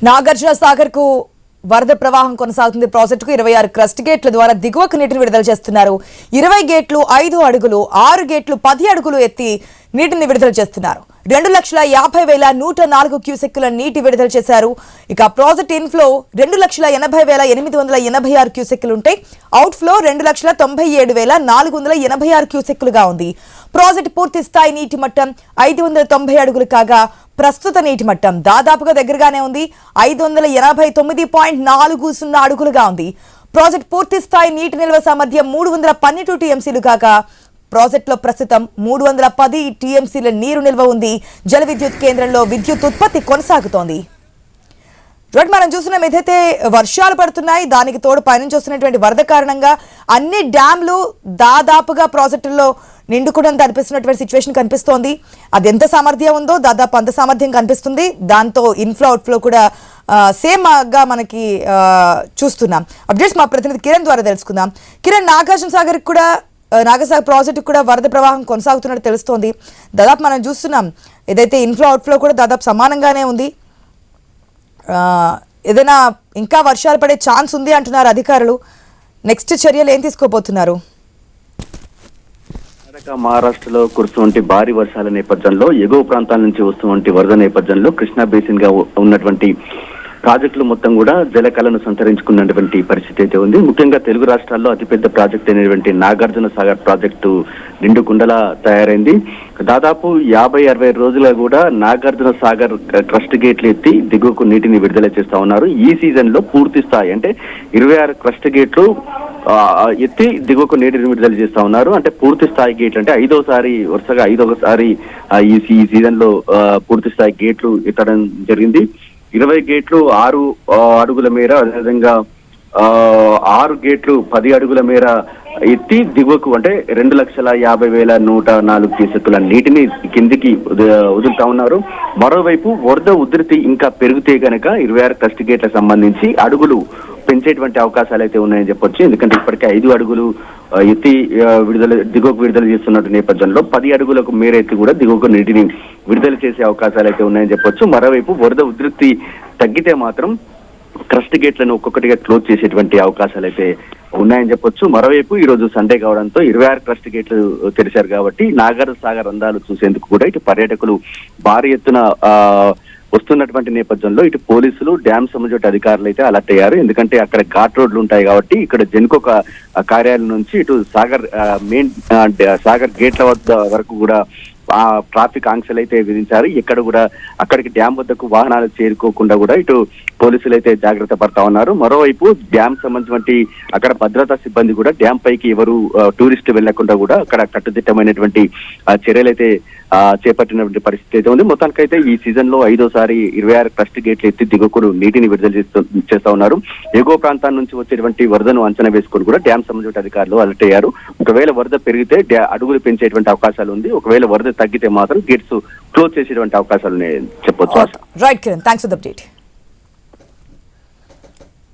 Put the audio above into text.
నాగార్జున సాగర్ కు వరద ప్రవాహం కొనసాగుతుంది. ప్రాజెక్టుకు 26 క్రస్ట్ గేట్ల ద్వారా దిగువకు నీటిని విడుదల చేస్తున్నారు. 20 గేట్లు 5 అడుగులు, 6 గేట్లు 10 అడుగులు ఎత్తి నీటిని విడుదల చేస్తున్నారు. 2,50,104 క్యూసెక్కుల నీటి విడుదల చేశారు. ఇక ప్రాజెక్ట్ ఇన్ఫ్లో 2,80,886 క్యూసెక్కులు ఉంటే అవుట్ ఫ్లో 2,97,486 క్యూసెక్కులుగా ఉంది. ప్రాజెక్ట్ పూర్తి స్థాయి నీటి మట్టం 590 అడుగులు కాగా ప్రస్తుత నీటి మట్టం దాదాపుగా దగ్గరగానే ఉంది. 589.40 అడుగులుగా ఉంది. ప్రాజెక్ట్ పూర్తి స్థాయి నీటి నిల్వ సామర్థ్యం 312 టీఎంసీలు కాగా ప్రాజెక్టులో ప్రస్తుతం 310 టీఎంసీల నీరు నిల్వ ఉంది. జల విద్యుత్ కేంద్రంలో విద్యుత్ ఉత్పత్తి కొనసాగుతోంది. మనం చూస్తున్నాం, ఏదైతే వర్షాలు పడుతున్నాయి దానికి తోడు పైనుంచి వస్తున్నటువంటి వరద కారణంగా అన్ని డ్యాంలు దాదాపుగా ప్రాజెక్టుల్లో నిండుకోవడం కనిపిస్తున్నటువంటి సిచ్యువేషన్ కనిపిస్తోంది. అది ఎంత సామర్థ్యం ఉందో దాదాపు అంత సామర్థ్యం కనిపిస్తుంది. దాంతో ఇన్ఫ్లో అవుట్ఫ్లో కూడా సేమ్ గా మనకి చూస్తున్నాం. అప్డేట్స్ మా ప్రతినిధి కిరణ్ ద్వారా తెలుసుకుందాం. కిరణ్, నాగార్జున సాగర్ కూడా నాగసాగర్ ప్రాజెక్టు కూడా వరద ప్రవాహం కొనసాగుతున్నట్టు తెలుస్తోంది. దాదాపు మనం చూస్తున్నాం ఏదైతే ఇన్ఫ్లో అవుట్ఫ్లో కూడా దాదాపు సమానంగానే ఉంది. ఏదైనా ఇంకా వర్షాలు పడే ఛాన్స్ ఉంది అంటున్నారు అధికారులు. నెక్స్ట్ చర్యలు ఏం తీసుకోబోతున్నారు? మహారాష్ట్రలో కురుస్తున్నటువంటి భారీ వర్షాల నేపథ్యంలో ఎగువ ప్రాంతాల నుంచి వస్తున్నటువంటి వరద నేపథ్యంలో కృష్ణా బేసిన్ గా ఉన్నటువంటి ప్రాజెక్టులు మొత్తం కూడా జలకళను సంతరించుకున్నటువంటి పరిస్థితి అయితే ఉంది. ముఖ్యంగా తెలుగు రాష్ట్రాల్లో అతిపెద్ద ప్రాజెక్ట్ అయినటువంటి నాగార్జున సాగర్ ప్రాజెక్టు నిండు కుండలా తయారైంది. దాదాపు 50-60 రోజులుగా కూడా నాగార్జున సాగర్ క్రస్ట్ గేట్లు ఎత్తి దిగువకు నీటిని విడుదల చేస్తా ఉన్నారు. ఈ సీజన్ లో పూర్తి స్థాయి అంటే 26 క్రస్ట్ గేట్లు ఎత్తి దిగువకు నీటిని విడుదల చేస్తా ఉన్నారు. అంటే పూర్తి స్థాయి గేట్లు అంటే వరుసగా ఐదవసారి ఈ సీజన్ లో పూర్తి స్థాయి గేట్లు ఎత్తడం జరిగింది. 20 గేట్లు 6 అడుగుల మేర, అదేవిధంగా 6 గేట్లు 10 అడుగుల మేర ఎత్తి దిగువకు అంటే 2,50,104 క్యూసెక్కుల నీటిని కిందికి వదులుతా ఉన్నారు. మరోవైపు వరద ఉధృతి ఇంకా పెరిగితే గనక 26 క్రస్ట్ గేట్లకు సంబంధించి అడుగులు పెంచేటువంటి అవకాశాలు అయితే ఉన్నాయని చెప్పొచ్చు. ఎందుకంటే ఇప్పటికే 5 అడుగులు ఎత్తి దిగువకు విడుదల చేస్తున్న నేపథ్యంలో 10 అడుగులకు మేర ఎత్తి కూడా దిగువకు నీటిని విడుదల చేసే అవకాశాలు అయితే ఉన్నాయని చెప్పొచ్చు. మరోవైపు వరద ఉధృతి తగ్గితే మాత్రం క్రస్ట్ గేట్లను ఒక్కొక్కటిగా క్లోజ్ చేసేటువంటి అవకాశాలు అయితే ఉన్నాయని చెప్పొచ్చు. మరోవైపు ఈ రోజు సండే కావడంతో 26 క్రస్ట్ గేట్లు తెరిచారు కాబట్టి నాగార్జున సాగర్ అందాలు చూసేందుకు కూడా ఇటు పర్యాటకులు భారీ ఎత్తున వస్తున్నటువంటి నేపథ్యంలో ఇటు పోలీసులు, డ్యామ్ సంబంధించిన అధికారులు అయితే అలర్ట్ అయ్యారు. ఎందుకంటే అక్కడ ఘాట్ రోడ్లు ఉంటాయి కాబట్టి ఇక్కడ జెన్కో కార్యాలయం నుంచి ఇటు సాగర్ గేట్ల వద్ద వరకు కూడా ట్రాఫిక్ ఆంక్షలు అయితే విధించారు. ఎక్కడ కూడా అక్కడికి డ్యామ్ వద్దకు వాహనాలు చేరుకోకుండా కూడా ఇటు పోలీసులు అయితే జాగ్రత్త పడతా ఉన్నారు. మరోవైపు డ్యామ్ సంబంధించినటువంటి అక్కడ భద్రతా సిబ్బంది కూడా డ్యామ్ పైకి ఎవరు టూరిస్ట్ వెళ్లకుండా కూడా అక్కడ కట్టుదిట్టమైనటువంటి చర్యలు అయితే చేపట్టినటువంటి పరిస్థితి అయితే ఉంది. మొత్తానికైతే ఈ సీజన్ లో 5వసారి 26 క్రస్ట్ గేట్లు ఎత్తి దిగువకు నీటిని విడుదల చేస్తా ఉన్నారు. ఎగువ ప్రాంతాల నుంచి వచ్చేటువంటి వరదను అంచనా వేసుకుని కూడా డ్యామ్ సంబంధించిన అధికారులు అలర్ట్ అయ్యారు. ఒకవేళ వరద పెరిగితే అడుగులు పెంచేటువంటి అవకాశాలు ఉంది. ఒకవేళ వరద తగ్గితే మాత్రం గేట్స్ క్లోజ్ చేసేటువంటి అవకాశాలు చెప్పొచ్చు. Right Kiran, thanks for the update.